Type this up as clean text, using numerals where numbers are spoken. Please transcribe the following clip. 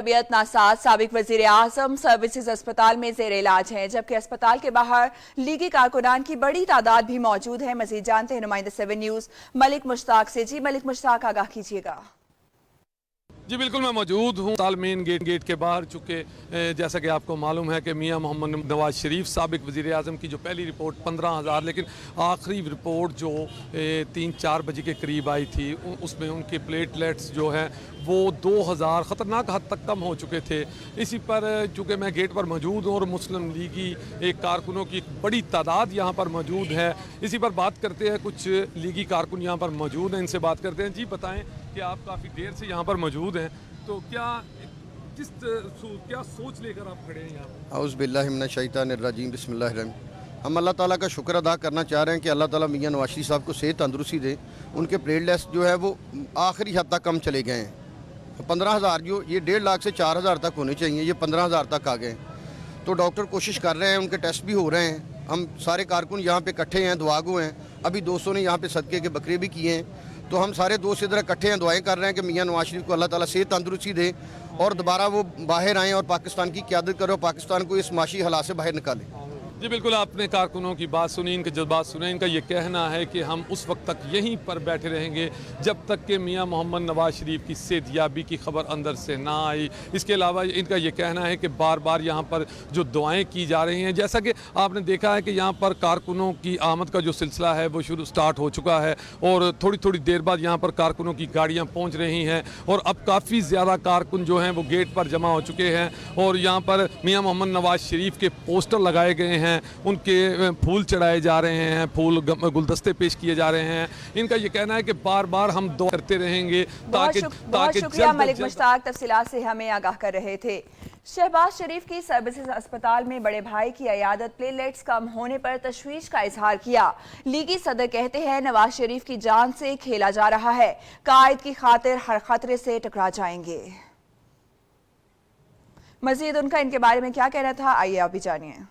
तबीयत नासाज साबिक वजीर आजम सर्विसेज अस्पताल में जेर इलाज हैं, जबकि अस्पताल के बाहर लीगी कारकुनान की बड़ी तादाद भी मौजूद है। मजीद जानते हैं नुमाइंदा 7 न्यूज मलिक मुश्ताक से। जी मलिक मुश्ताक, आगाह कीजिएगा। जी बिल्कुल, मैं मौजूद हूँ साल मेन गेट के बाहर। चूँकि जैसा कि आपको मालूम है कि मियां मोहम्मद नवाज शरीफ साबिक वज़ीर आज़म की जो पहली रिपोर्ट 15,000, लेकिन आखिरी रिपोर्ट जो 3-4 बजे के करीब आई थी उसमें उनके प्लेटलेट्स जो हैं वो 2,000 ख़तरनाक हद तक कम हो चुके थे। इसी पर चूँकि मैं गेट पर मौजूद हूँ और मुस्लिम लीगी कारकुनों की एक बड़ी तादाद यहाँ पर मौजूद है, इसी पर बात करते हैं। कुछ लीगी कारकुन यहाँ पर मौजूद हैं, इनसे बात करते हैं। जी बताएँ कि आप काफ़ी देर से यहाँ पर मौजूद हैं, तो क्या सोच लेकर आप खड़े हैं यहाँ पर? औज़ु बिल्लाहि मिनश शैतानिर रजीम, बिस्मिल्लाहिर्रहमानिर्रहीम। हम अल्लाह ताला का शुक्र अदा करना चाह रहे हैं कि अल्लाह ताला मियां नवाज शरीफ साहब को सेहत तंदुरुस्ती दे। उनके प्लेटलेट्स जो है वो आखिरी हद तक कम चले गए हैं। 15,000 जो ये 1.5 लाख से 4,000 तक होने चाहिए, ये 15,000 तक आ गए। तो डॉक्टर कोशिश कर रहे हैं, उनके टेस्ट भी हो रहे हैं। हम सारे कारकुन यहाँ पे इकट्ठे हैं, दुआगो हैं। अभी दोस्तों ने यहाँ पे सदके के बकरे भी किए हैं। तो हम सारे दोस्त इधर इकट्ठे हैं, दुआएं कर रहे हैं कि मियां नवाज शरीफ को अल्लाह ताला सेहत तंदुरुस्ती दे और दोबारा वो बाहर आएँ और पाकिस्तान की क़यादत करें और पाकिस्तान को इस माशी हालात से बाहर निकालें। जी बिल्कुल, आपने कारकुनों की बात सुनी, इनके जज्बात सुने। इनका ये कहना है कि हम उस वक्त तक यहीं पर बैठे रहेंगे जब तक कि मियां मोहम्मद नवाज शरीफ की सेहतयाबी की खबर अंदर से ना आई। इसके अलावा इनका ये कहना है कि बार बार यहाँ पर जो दुआएं की जा रही हैं, जैसा कि आपने देखा है कि यहाँ पर कारकुनों की आमद का जो सिलसिला है वो स्टार्ट हो चुका है और थोड़ी थोड़ी देर बाद यहाँ पर कारकुनों की गाड़ियाँ पहुँच रही हैं और अब काफ़ी ज़्यादा कारकुन जो हैं वो गेट पर जमा हो चुके हैं और यहाँ पर मियां मोहम्मद नवाज शरीफ के पोस्टर लगाए गए हैं, उनके फूल चढ़ाए जा रहे हैं, फूल गुलदस्ते पेश किए जा रहे हैं। इनका ये कहना है कि बार बार हम दुआ करते रहेंगे ताकि बहुत शुक्रिया मलिक मुश्ताक, तफसीलात से हमें आगाह कर रहे थे। शहबाज शरीफ की सर्विसेज अस्पताल में बड़े भाई की अयादत, प्लेटलेट्स कम होने पर तशवीश का इजहार किया। लीगी सदर कहते हैं नवाज शरीफ की जान से खेला जा रहा है, कायद की खातिर हर खतरे से टकरा जाएंगे। मजीद उनका इनके बारे में क्या कहना था, आइए आप भी जानिए।